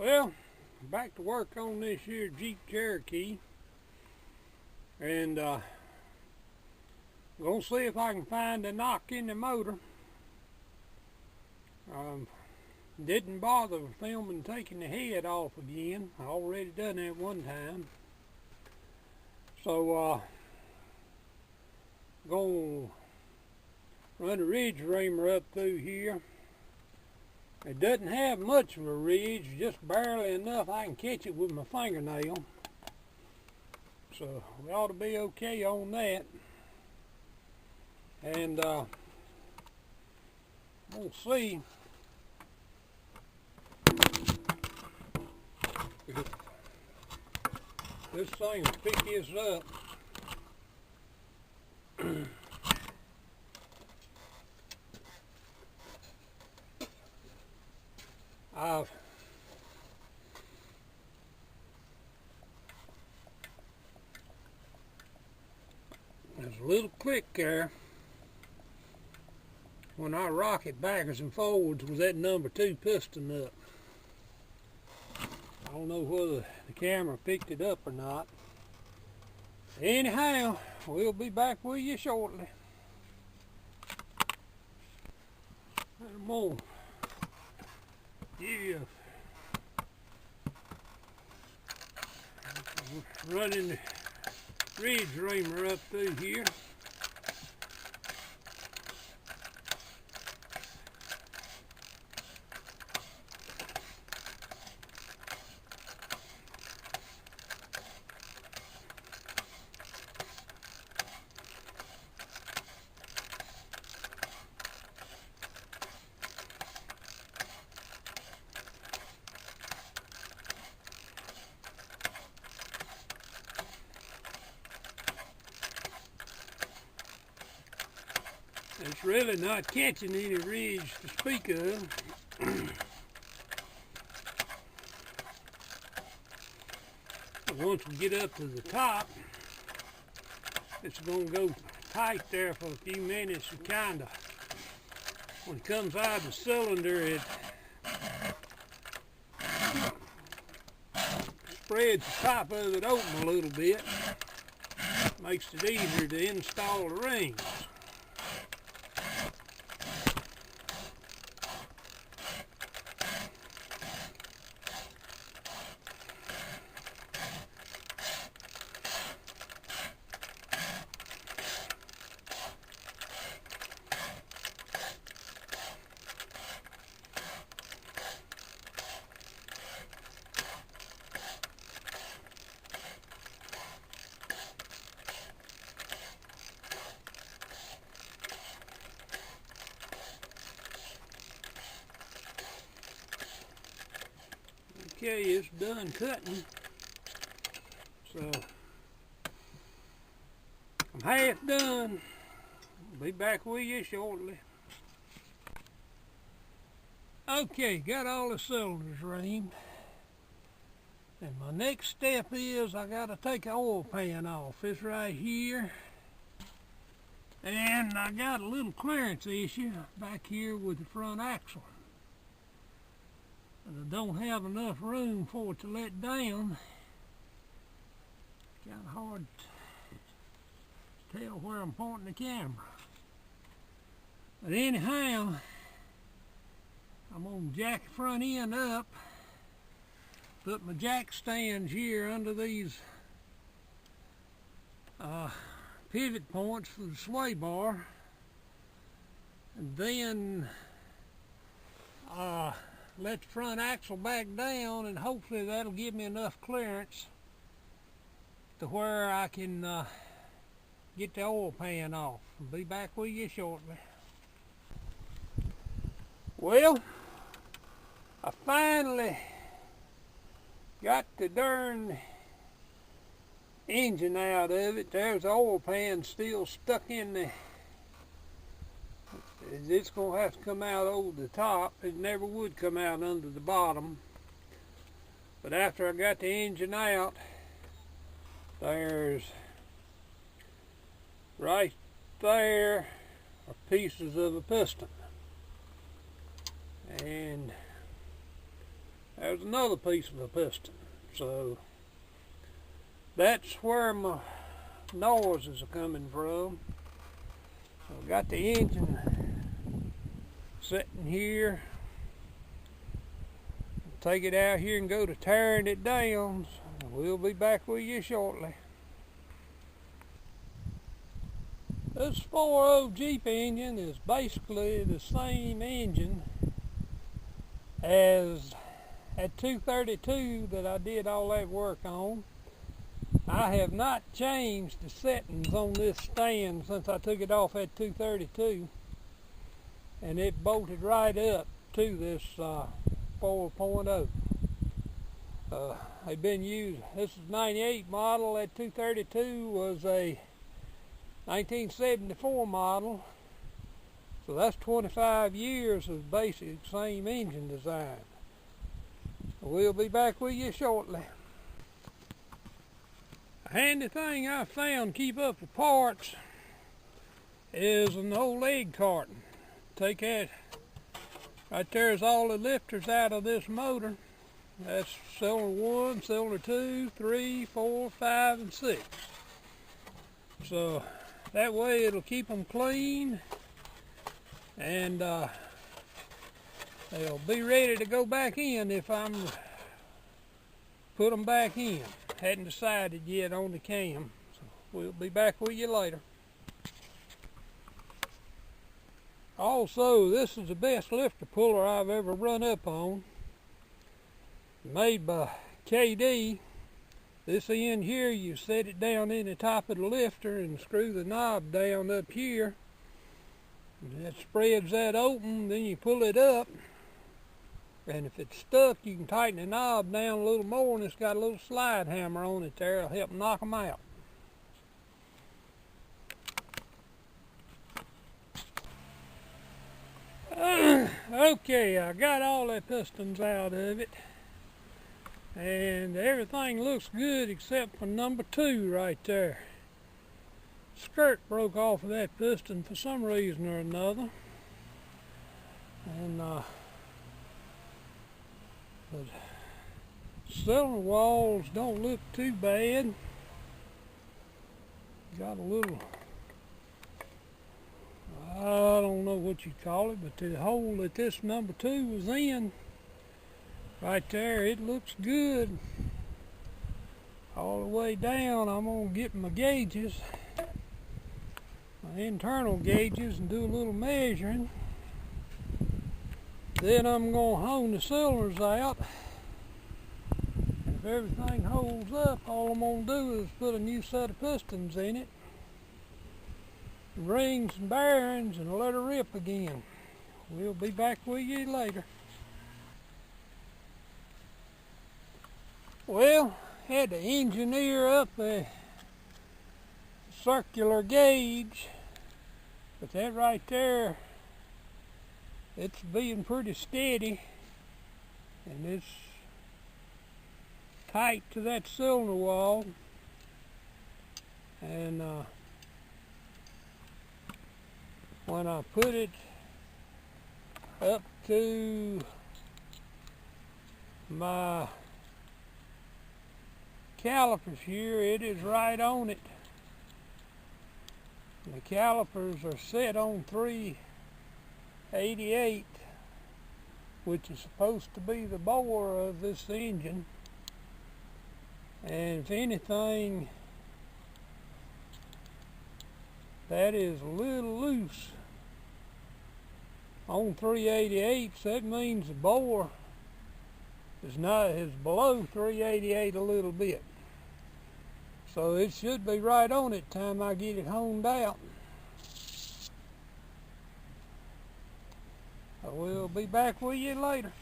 Well, back to work on this here Jeep Cherokee, and gonna see if I can find a knock in the motor. Didn't bother filming taking the head off again. I already done that one time. So gonna run a ridge reamer up through here. It doesn't have much of a ridge, just barely enough I can catch it with my fingernail. So we ought to be okay on that. And we'll see if this thing will pick this up. There's a little click there when I rock it backwards and forwards with that number 2 piston up. I don't know whether the camera picked it up or not. Anyhow, we'll be back with you shortly. And more. Yeah. Running the ridge reamer up through here. It's really not catching any ridge to speak of. But once we get up to the top, it's going to go tight there for a few minutes and kind of, when it comes out of the cylinder, it spreads the top of it open a little bit. Makes it easier to install the rings. Okay, it's done cutting, so I'm half done. I'll be back with you shortly. Okay, got all the cylinders reamed, and my next step is I got to take the oil pan off. It's right here, and I got a little clearance issue back here with the front axle. And I don't have enough room for it to let down. It's kind of hard to tell where I'm pointing the camera. But anyhow, I'm going to jack the front end up, put my jack stands here under these pivot points for the sway bar, and then let the front axle back down, and hopefully that'll give me enough clearance to where I can get the oil pan off. I'll be back with you shortly. Well, I finally got the darn engine out of it. There's the oil pan still stuck in the, it's going to have to come out over the top. It never would come out under the bottom. But after I got the engine out, there's right there are pieces of a piston. And there's another piece of a piston. So that's where my noises are coming from. So I've got the engine sitting here. Take it out here and go to tearing it down. So we'll be back with you shortly. This 4.0 Jeep engine is basically the same engine as at 232 that I did all that work on. I have not changed the settings on this stand since I took it off at 232, and it bolted right up to this 4.0. They've been used. This is 98 model. At 232 was a 1974 model, so that's 25 years of basic same engine design. We'll be back with you shortly. A handy thing I found to keep up with parts is an old egg carton. Take that. Right there's all the lifters out of this motor. That's cylinder 1, cylinder 2, 3, 4, 5, and 6. So that way it'll keep them clean, and they'll be ready to go back in if I'm put them back in. Hadn't decided yet on the cam, so we'll be back with you later. Also, this is the best lifter puller I've ever run up on. Made by KD. This end here, you set it down in the top of the lifter and screw the knob down up here. And that spreads that open, then you pull it up. And if it's stuck, you can tighten the knob down a little more, and it's got a little slide hammer on it there. It'll help knock them out. Okay, I got all the pistons out of it, and everything looks good except for number 2 right there. Skirt broke off of that piston for some reason or another, and the cylinder walls don't look too bad. Got a little, I don't know what you call it, but the hole that this number 2 was in, right there, it looks good. All the way down, I'm going to get my gauges, my internal gauges, and do a little measuring. Then I'm going to hone the cylinders out. And if everything holds up, all I'm going to do is put a new set of pistons in it, rings and bearings, and let her rip again. We'll be back with you later. Well, had to engineer up a circular gauge, but that right there, it's being pretty steady, and it's tight to that cylinder wall, and when I put it up to my calipers here, it is right on it. The calipers are set on 388, which is supposed to be the bore of this engine, and if anything, that is a little loose on 388. So that means the bore is below 388 a little bit. So it should be right on it time I get it honed out. I will be back with you later.